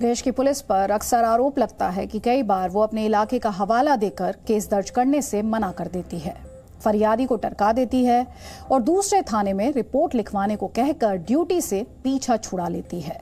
देश की पुलिस पर अक्सर आरोप लगता है कि कई बार वो अपने इलाके का हवाला देकर केस दर्ज करने से मना कर देती है, फरियादी को टरका देती है और दूसरे थाने में रिपोर्ट लिखवाने को कहकर ड्यूटी से पीछा छुड़ा लेती है।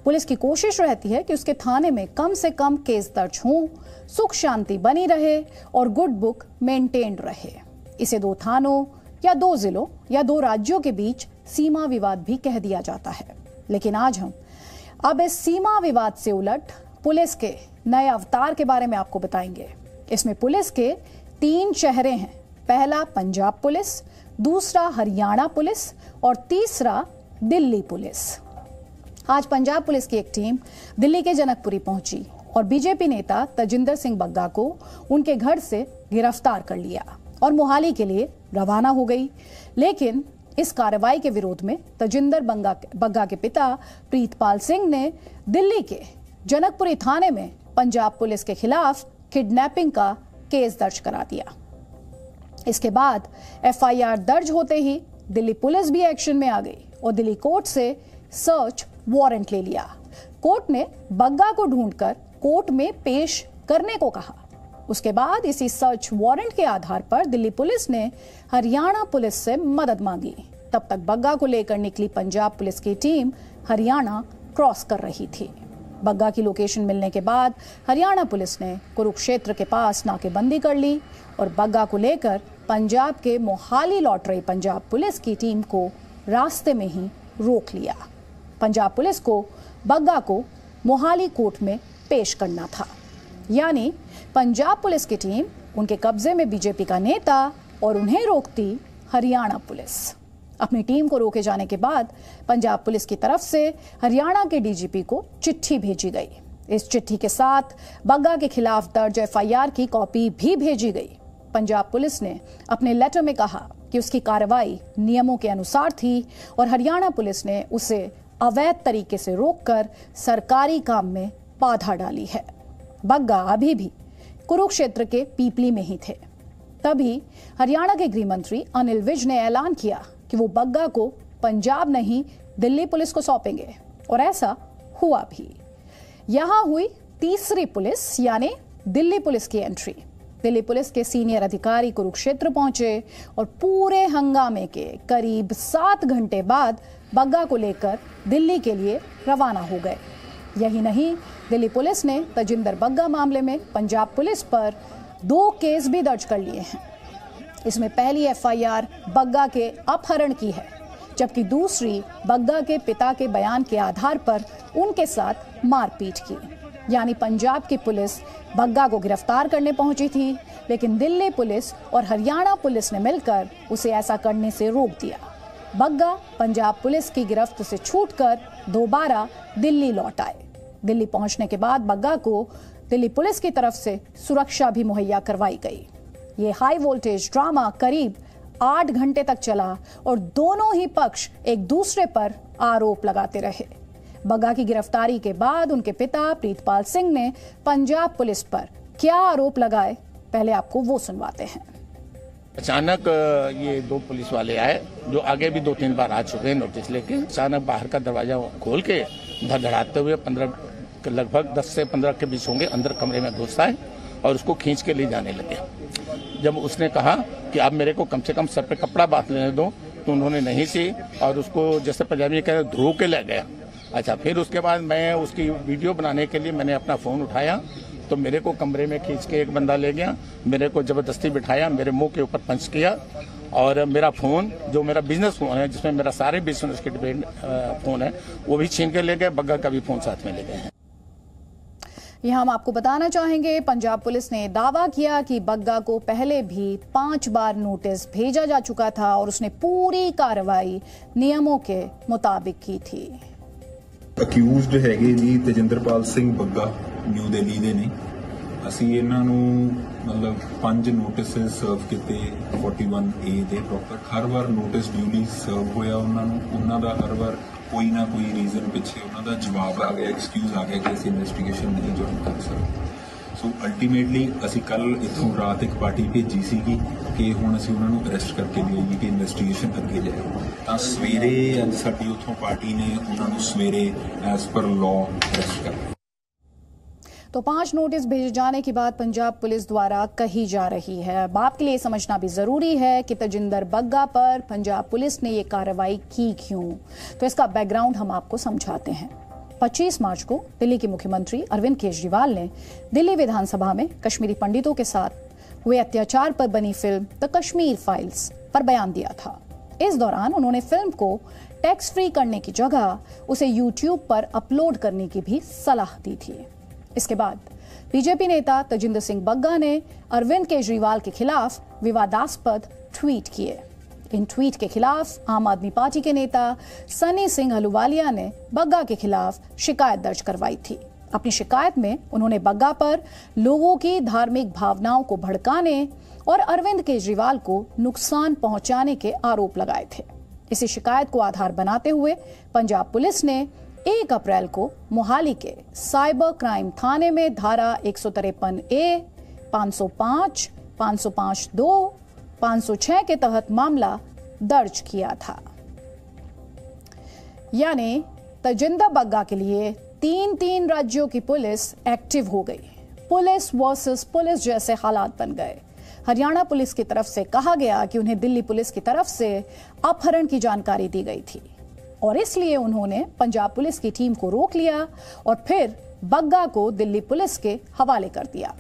पुलिस की कोशिश रहती है कि उसके थाने में कम से कम केस दर्ज हों, सुख शांति बनी रहे और गुड बुक मेंटेन्ड रहे। इसे 2 थानों या 2 जिलों या 2 राज्यों के बीच सीमा विवाद भी कह दिया जाता है। लेकिन आज हम अब इस सीमा विवाद से उलट पुलिस के नए अवतार के बारे में आपको बताएंगे। इसमें पुलिस के 3 चेहरे हैं। पहला पंजाब पुलिस, दूसरा हरियाणा पुलिस और तीसरा दिल्ली पुलिस। आज पंजाब पुलिस की एक टीम दिल्ली के जनकपुरी पहुंची और बीजेपी नेता तजिंदर सिंह बग्गा को उनके घर से गिरफ्तार कर लिया और मोहाली के लिए रवाना हो गई। लेकिन इस कार्रवाई के विरोध में तजिंदर बग्गा के पिता प्रीतपाल सिंह ने दिल्ली के जनकपुरी थाने में पंजाब पुलिस के खिलाफ किडनैपिंग का केस दर्ज करा दिया। इसके बाद एफआईआर दर्ज होते ही दिल्ली पुलिस भी एक्शन में आ गई और दिल्ली कोर्ट से सर्च वारंट ले लिया। कोर्ट ने बग्गा को ढूंढकर कोर्ट में पेश करने को कहा। उसके बाद इसी सर्च वारंट के आधार पर दिल्ली पुलिस ने हरियाणा पुलिस से मदद मांगी। तब तक बग्गा को लेकर निकली पंजाब पुलिस की टीम हरियाणा क्रॉस कर रही थी। बग्गा की लोकेशन मिलने के बाद हरियाणा पुलिस ने कुरुक्षेत्र के पास नाकेबंदी कर ली और बग्गा को लेकर पंजाब के मोहाली लौट रही पंजाब पुलिस की टीम को रास्ते में ही रोक लिया। पंजाब पुलिस को बग्गा को मोहाली कोर्ट में पेश करना था, यानी पंजाब पुलिस की टीम उनके कब्जे में बीजेपी का नेता और उन्हें रोकती हरियाणा पुलिस। अपनी टीम को रोके जाने के बाद पंजाब पुलिस की तरफ से हरियाणा के डीजीपी को चिट्ठी भेजी गई। इस चिट्ठी के साथ बग्गा के खिलाफ दर्ज एफआईआर की कॉपी भी भेजी गई। पंजाब पुलिस ने अपने लेटर में कहा कि उसकी कार्रवाई नियमों के अनुसार थी और हरियाणा पुलिस ने उसे अवैध तरीके से रोककर सरकारी काम में बाधा डाली है। बग्गा अभी भी कुरुक्षेत्र के पीपली में ही थे। तभी हरियाणा के गृह मंत्री अनिल विज ने ऐलान किया कि वो बग्गा को पंजाब नहीं दिल्ली पुलिस को सौंपेंगे और ऐसा हुआ भी। यहां हुई तीसरी पुलिस यानी दिल्ली पुलिस की एंट्री। दिल्ली पुलिस के सीनियर अधिकारी कुरुक्षेत्र पहुंचे और पूरे हंगामे के करीब 7 घंटे बाद बग्गा को लेकर दिल्ली के लिए रवाना हो गए। यही नहीं, दिल्ली पुलिस ने तजिंदर बग्गा मामले में पंजाब पुलिस पर 2 केस भी दर्ज कर लिए हैं। इसमें पहली एफआईआर बग्गा के अपहरण की है, जबकि दूसरी बग्गा के पिता के बयान के आधार पर उनके साथ मारपीट की। यानी पंजाब की पुलिस बग्गा को गिरफ्तार करने पहुंची थी, लेकिन दिल्ली पुलिस और हरियाणा पुलिस ने मिलकर उसे ऐसा करने से रोक दिया। बग्गा पंजाब पुलिस की गिरफ्त से छूटकर दोबारा दिल्ली लौट आए। दिल्ली पहुंचने के बाद बग्गा को दिल्ली पुलिस की तरफ से सुरक्षा भी मुहैया करवाई गई। ये हाई वोल्टेज ड्रामा करीब 8 घंटे तक चला और दोनों ही पक्ष एक दूसरे पर आरोप लगाते रहे। बग्गा की गिरफ्तारी के बाद उनके पिता प्रीतपाल सिंह ने पंजाब पुलिस पर क्या आरोप लगाए, पहले आपको वो सुनवाते हैं। अचानक ये 2 पुलिस वाले आए जो आगे भी 2-3 बार आ चुके हैं नोटिस लेके। अचानक बाहर का दरवाजा खोल के धड़धड़ाते हुए लगभग 10 से 15 के बीच होंगे अंदर कमरे में घुस आए और उसको खींच के ले जाने लगे। जब उसने कहा कि आप मेरे को कम से कम सर पे कपड़ा बांध लेने दो, तो उन्होंने नहीं सी और उसको जैसे पंजाबी कह रहे ध्रो के ले गया। अच्छा, फिर उसके बाद मैं उसकी वीडियो बनाने के लिए मैंने अपना फोन उठाया तो मेरे को कमरे में खींच के एक बंदा ले गया, मेरे को जबरदस्ती बिठाया, मेरे मुंह के ऊपर पंच किया और मेरा फोन जो मेरा बिजनेस फोन है जिसमें मेरा सारे बिजनेस के डिपेंड फोन है वो भी छीन के ले गए। बग्गा का भी फोन साथ में ले गए हैं। यहां हम आपको बताना चाहेंगे, पंजाब पुलिस ने दावा किया कि बग्गा को पहले भी 5 बार नोटिस भेजा जा चुका था और उसने पूरी कार्रवाई नियमों के मुताबिक की थी। ਅਕਿਊਜ਼ਡ ਹੈਗੇ ਜੀ ਤਜਿੰਦਰਪਾਲ ਸਿੰਘ ਬੱਗਾ ਨਿਊ ਦਿੱਲੀ ਦੇ ਨੇ। ਅਸੀਂ ਇਹਨਾਂ ਨੂੰ ਮਤਲਬ 5 ਨੋਟਿਸ ਸਰਵ ਕੀਤੇ 41A ਦੇ ਪ੍ਰੋਪਰ। ਹਰ ਵਾਰ ਨੋਟਿਸ ਡਿਊਲੀ ਸਰਵ ਹੋਇਆ ਉਹਨਾਂ ਨੂੰ। ਉਹਨਾਂ ਦਾ ਹਰ ਵਾਰ ਕੋਈ ਨਾ ਕੋਈ ਰੀਜ਼ਨ ਪਿੱਛੇ ਉਹਨਾਂ ਦਾ ਜਵਾਬ ਆ ਗਿਆ, ਐਕਸਕਿਊਜ਼ ਆ ਗਿਆ ਕਿ ਅਸੀਂ ਇਨਵੈਸਟੀਗੇਸ਼ਨ ਨਹੀਂ ਜੁਆਇਨ ਕਰ ਸਕਦੇ। ਸੋ ਅਲਟੀਮੇਟਲੀ ਅਸੀਂ ਕੱਲ ਇੱਥੋਂ ਰਾਤ ਇੱਕ ਪਾਰਟੀ ਭੇਜੀ ਸੀਗੀ ਕਿ ਹੁਣ ਅਸੀਂ ਉਹਨਾਂ ਨੂੰ ਅਰੈਸਟ ਕਰਕੇ ਲਿਆਈਏ ਕਿ ਇਨਵੈਸਟੀਗੇਸ਼ਨ ਅੱਗੇ ਜਾਏ। ਤਾਂ ਸਵੇਰੇ ਅੱਜ ਸਾਡੀ ਉੱਥੋਂ ਪਾਰਟੀ ਨੇ ਉਹਨਾਂ ਨੂੰ ਸਵੇਰੇ ਐਜ਼ ਪਰ ਲਾਅ ਅਰੈਸਟ ਕਰ ਲਿਆ। तो 5 नोटिस भेजे जाने की बात पंजाब पुलिस द्वारा कही जा रही है। अब आपके लिए समझना भी जरूरी है कि तजिंदर बग्गा पर पंजाब पुलिस ने ये कार्रवाई की क्यों। तो इसका बैकग्राउंड हम आपको समझाते हैं। 25 मार्च को दिल्ली के मुख्यमंत्री अरविंद केजरीवाल ने दिल्ली विधानसभा में कश्मीरी पंडितों के साथ हुए अत्याचार पर बनी फिल्म द कश्मीर फाइल्स पर बयान दिया था। इस दौरान उन्होंने फिल्म को टैक्स फ्री करने की जगह उसे यूट्यूब पर अपलोड करने की भी सलाह दी थी। इसके बाद बीजेपी नेता तजिंदर सिंह बग्गा ने अरविंद केजरीवाल के खिलाफ विवादास्पद ट्वीट किए। इन ट्वीट के खिलाफ आम आदमी पार्टी के नेता सनी सिंह अहलूवालिया ने बग्गा के खिलाफ शिकायत दर्ज करवाई थी। अपनी शिकायत में उन्होंने बग्गा पर लोगों की धार्मिक भावनाओं को भड़काने और अरविंद केजरीवाल को नुकसान पहुंचाने के आरोप लगाए थे। इसी शिकायत को आधार बनाते हुए पंजाब पुलिस ने 1 अप्रैल को मोहाली के साइबर क्राइम थाने में धारा 153A, 505, 505(2), 506 के तहत मामला दर्ज किया था। यानी तजिंदर बग्गा के लिए 3 राज्यों की पुलिस एक्टिव हो गई। पुलिस वर्सेस पुलिस जैसे हालात बन गए। हरियाणा पुलिस की तरफ से कहा गया कि उन्हें दिल्ली पुलिस की तरफ से अपहरण की जानकारी दी गई थी और इसलिए उन्होंने पंजाब पुलिस की टीम को रोक लिया और फिर बग्गा को दिल्ली पुलिस के हवाले कर दिया।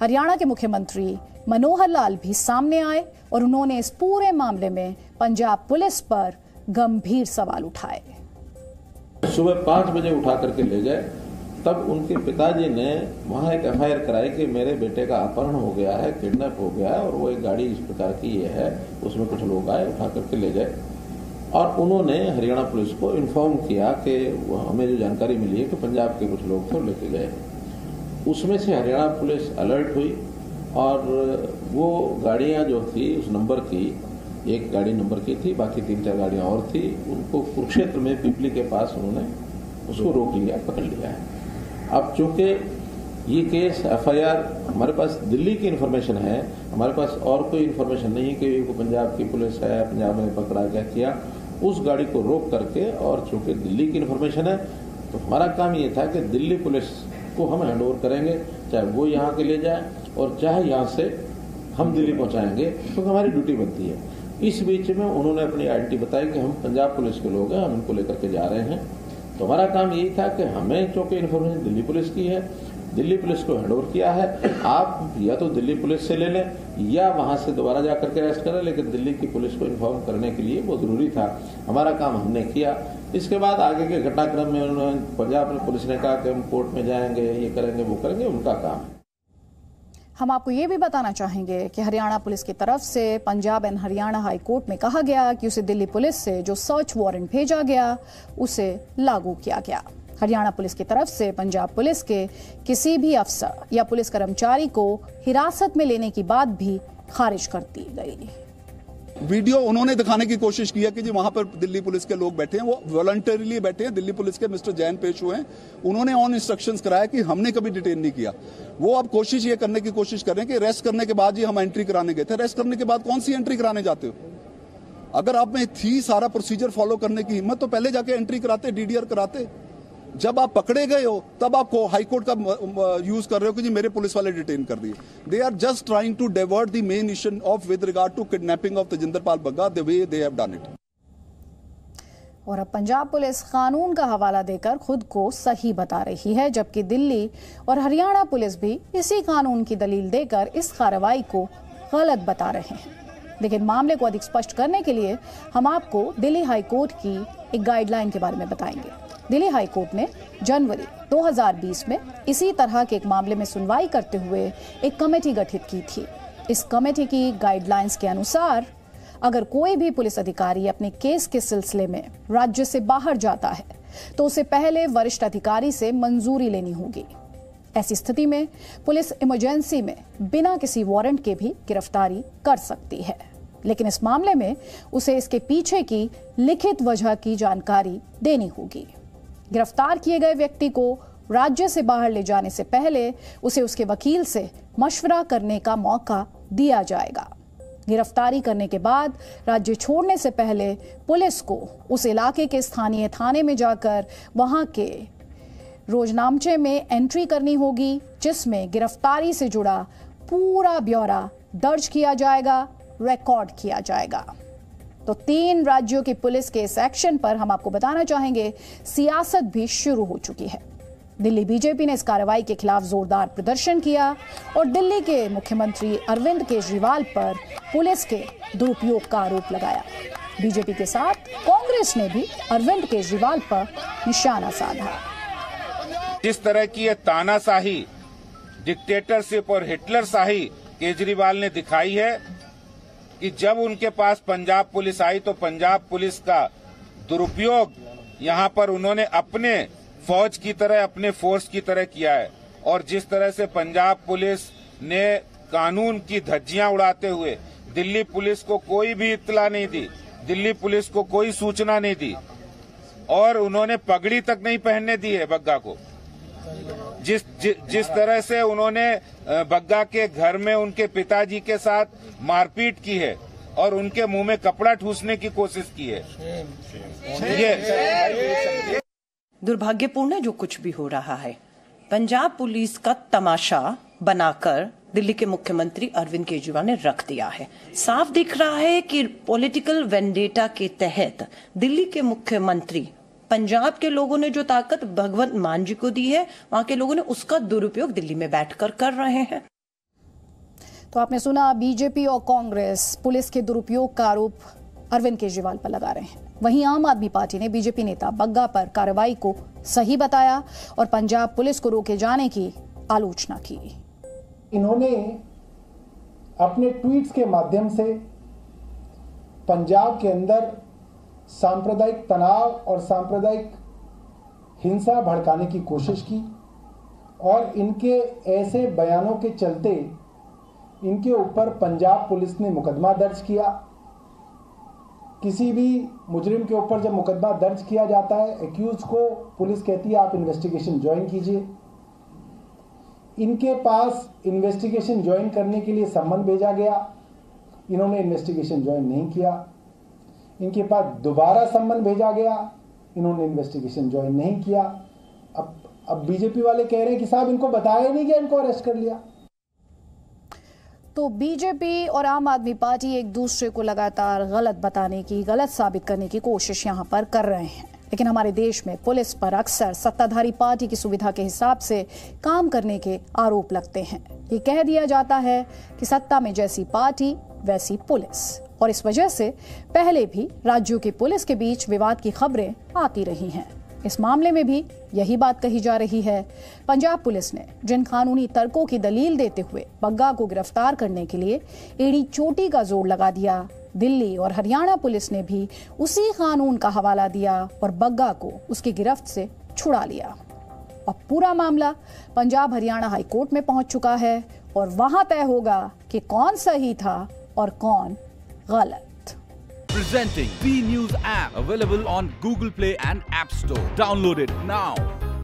हरियाणा के मुख्यमंत्री मनोहर लाल भी सामने आए और उन्होंने इस पूरे मामले में पंजाब पुलिस पर गंभीर सवाल उठाए। सुबह 5 बजे उठा करके ले गए, तब उनके पिताजी ने वहां एक एफआईआर कराई कि मेरे बेटे का अपहरण हो गया है, किडनैप हो गया है और वो एक गाड़ी इस प्रकार की ये है, उसमें कुछ लोग आए, उठा करके ले गए। और उन्होंने हरियाणा पुलिस को इन्फॉर्म किया कि हमें जो जानकारी मिली है कि पंजाब के कुछ लोग थे लेके गए। उसमें से हरियाणा पुलिस अलर्ट हुई और वो गाड़ियां जो थी उस नंबर की, एक गाड़ी नंबर की थी, बाकी 3-4 गाड़ियां और थी, उनको कुरुक्षेत्र में पिपली के पास उन्होंने उसको रोक लिया, पकड़ लिया है। अब चूंकि ये केस एफआईआर हमारे पास दिल्ली की इन्फॉर्मेशन है, हमारे पास और कोई इन्फॉर्मेशन नहीं कि वो पंजाब की पुलिस है, पंजाब में पकड़ा क्या किया, उस गाड़ी को रोक करके, और चूंकि दिल्ली की इन्फॉर्मेशन है तो हमारा काम ये था कि दिल्ली पुलिस को हम हैंड ओवर करेंगे, चाहे वो यहाँ के ले जाए और चाहे यहाँ से हम दिल्ली पहुँचाएंगे, क्योंकि हमारी ड्यूटी बनती है। इस बीच में उन्होंने अपनी आइडेंटिटी बताई कि हम पंजाब पुलिस के लोग हैं, हम इनको लेकर के जा रहे हैं। तो हमारा काम यही था कि हमें चूंकि इन्फॉर्मेशन दिल्ली पुलिस की है, दिल्ली पुलिस को हैंड ओवर किया है, आप या तो दिल्ली पुलिस से ले लें या वहां से दोबारा जाकर के अरेस्ट करें, लेकिन दिल्ली की पुलिस को इन्फॉर्म करने के लिए वो जरूरी था। हमारा काम हमने किया। इसके बाद आगे के घटनाक्रम में उन्होंने पंजाब पुलिस ने कहा कि हम कोर्ट में जाएंगे, ये करेंगे, वो करेंगे, उनका काम है। हम आपको ये भी बताना चाहेंगे कि हरियाणा पुलिस की तरफ से Punjab and Haryana high court में कहा गया कि उसे दिल्ली पुलिस से जो सर्च वारंट भेजा गया उसे लागू किया गया। हरियाणा पुलिस की तरफ से पंजाब पुलिस के किसी भी अफसर या पुलिस कर्मचारी को हिरासत में लेने की बात भी खारिज कर दी गई। वीडियो उन्होंने दिखाने की कोशिश की है कि जी वहां पर दिल्ली पुलिस के लोग बैठे हैं, वो वॉलंटरीली बैठे हैं। दिल्ली पुलिस के मिस्टर जैन पेश हुए हैं, उन्होंने ऑन इंस्ट्रक्शंस कराया कि हमने कभी डिटेन नहीं किया। वो अब कोशिश ये करने की कोशिश कर रहे हैं कि अरेस्ट करने के बाद ही हम एंट्री कराने गए थे। अरेस्ट करने के बाद कौन सी एंट्री कराने जाते हो? अगर आप में थी सारा प्रोसीजर फॉलो करने की हिम्मत तो पहले जाके एंट्री कराते, डीडीआर कराते। जब आप पकड़े गए हो तब आप हाईकोर्ट का यूज कर रहे हो कि जी मेरे पुलिस वाले डिटेन कर दिए। They are just trying to divert the main issue of with regard to kidnapping of Tajinder Pal Bagga the way they have done it. और अब पंजाब पुलिस कानून का हवाला देकर खुद को सही बता रही है, जबकि दिल्ली और हरियाणा पुलिस भी इसी कानून की दलील देकर इस कार्रवाई को गलत बता रहे हैं। लेकिन मामले को अधिक स्पष्ट करने के लिए हम आपको दिल्ली हाई कोर्ट की एक गाइडलाइन के बारे में बताएंगे। दिल्ली हाई कोर्ट ने जनवरी 2020 में इसी तरह के एक मामले में सुनवाई करते हुए एक कमेटी गठित की थी। इस कमेटी की गाइडलाइंस के अनुसार अगर कोई भी पुलिस अधिकारी अपने केस के सिलसिले में राज्य से बाहर जाता है तो उसे पहले वरिष्ठ अधिकारी से मंजूरी लेनी होगी। ऐसी स्थिति में पुलिस इमरजेंसी में बिना किसी वारंट के भी गिरफ्तारी कर सकती है, लेकिन इस मामले में उसे इसके पीछे की लिखित वजह की जानकारी देनी होगी। गिरफ्तार किए गए व्यक्ति को राज्य से बाहर ले जाने से पहले उसे उसके वकील से मशवरा करने का मौका दिया जाएगा। गिरफ्तारी करने के बाद राज्य छोड़ने से पहले पुलिस को उस इलाके के स्थानीय थाने में जाकर वहां के रोजनामचे में एंट्री करनी होगी, जिसमें गिरफ्तारी से जुड़ा पूरा ब्यौरा दर्ज किया जाएगा, रिकॉर्ड किया जाएगा। तो 3 राज्यों की पुलिस के इस एक्शन पर हम आपको बताना चाहेंगे, सियासत भी शुरू हो चुकी है। दिल्ली बीजेपी ने इस कार्रवाई के खिलाफ जोरदार प्रदर्शन किया और दिल्ली के मुख्यमंत्री अरविंद केजरीवाल पर पुलिस के दुरुपयोग का आरोप लगाया। बीजेपी के साथ कांग्रेस ने भी अरविंद केजरीवाल पर निशाना साधा। जिस तरह की ये तानाशाही, डिक्टेटरशिप और हिटलरशाही केजरीवाल ने दिखाई है कि जब उनके पास पंजाब पुलिस आई तो पंजाब पुलिस का दुरुपयोग यहाँ पर उन्होंने अपने फौज की तरह, अपने फोर्स की तरह किया है। और जिस तरह से पंजाब पुलिस ने कानून की धज्जियां उड़ाते हुए दिल्ली पुलिस को कोई भी इत्तला नहीं दी, दिल्ली पुलिस को कोई सूचना नहीं दी और उन्होंने पगड़ी तक नहीं पहनने दी है बग्गा को। जिस तरह से उन्होंने बग्गा के घर में उनके पिताजी के साथ मारपीट की है और उनके मुंह में कपड़ा ठूसने की कोशिश की है, ये दुर्भाग्यपूर्ण है जो कुछ भी हो रहा है। पंजाब पुलिस का तमाशा बनाकर दिल्ली के मुख्यमंत्री अरविंद केजरीवाल ने रख दिया है। साफ दिख रहा है कि पॉलिटिकल वेंडेटा के तहत दिल्ली के मुख्यमंत्री, पंजाब के लोगों ने जो ताकत भगवंत मान जी को दी है, वहां के लोगों ने उसका दुरुपयोग दिल्ली में बैठकर कर रहे हैं। तो आपने सुना, बीजेपी और कांग्रेस पुलिस के दुरुपयोग का आरोप अरविंद केजरीवाल पर लगा रहे हैं। वहीं आम आदमी पार्टी ने बीजेपी नेता बग्गा पर कार्रवाई को सही बताया और पंजाब पुलिस को रोके जाने की आलोचना की। इन्होंने अपने ट्वीट्स के माध्यम से पंजाब के अंदर सांप्रदायिक तनाव और सांप्रदायिक हिंसा भड़काने की कोशिश की और इनके ऐसे बयानों के चलते इनके ऊपर पंजाब पुलिस ने मुकदमा दर्ज किया। किसी भी मुजरिम के ऊपर जब मुकदमा दर्ज किया जाता है, एक्यूज को पुलिस कहती है आप इन्वेस्टिगेशन ज्वाइन कीजिए। इनके पास इन्वेस्टिगेशन ज्वाइन करने के लिए सम्मन भेजा गया, इन्होंने इन्वेस्टिगेशन ज्वाइन नहीं किया। इनके पास दोबारा सम्मन भेजा गया, इन्होंने इन्वेस्टिगेशन ज्वाइन नहीं किया। अब बीजेपी वाले कह रहे हैं कि साहब इनको बताया नहीं गया, इनको अरेस्ट कर लिया। तो बीजेपी और आम आदमी पार्टी एक दूसरे को लगातार गलत बताने की, गलत साबित करने की कोशिश यहां पर कर रहे हैं। लेकिन हमारे देश में पुलिस पर अक्सर सत्ताधारी पार्टी की सुविधा के हिसाब से काम करने के आरोप लगते हैं। ये कह दिया जाता है कि सत्ता में जैसी पार्टी वैसी पुलिस, और इस वजह से पहले भी राज्यों की पुलिस के बीच विवाद की खबरें आती रही हैं। इस मामले में भी यही बात कही जा रही है। पंजाब पुलिस ने जिन कानूनी तर्कों की दलील देते हुए बग्गा को गिरफ्तार करने के लिए एड़ी चोटी का जोर लगा दिया, दिल्ली और हरियाणा पुलिस ने भी उसी कानून का हवाला दिया और बग्गा को उसकी गिरफ्त से छुड़ा लिया। अब पूरा मामला पंजाब हरियाणा हाई कोर्ट में पहुंच चुका है और वहां तय होगा कि कौन सही था और कौन गलत। Presenting B News app, available on Google Play and App Store. Download it now.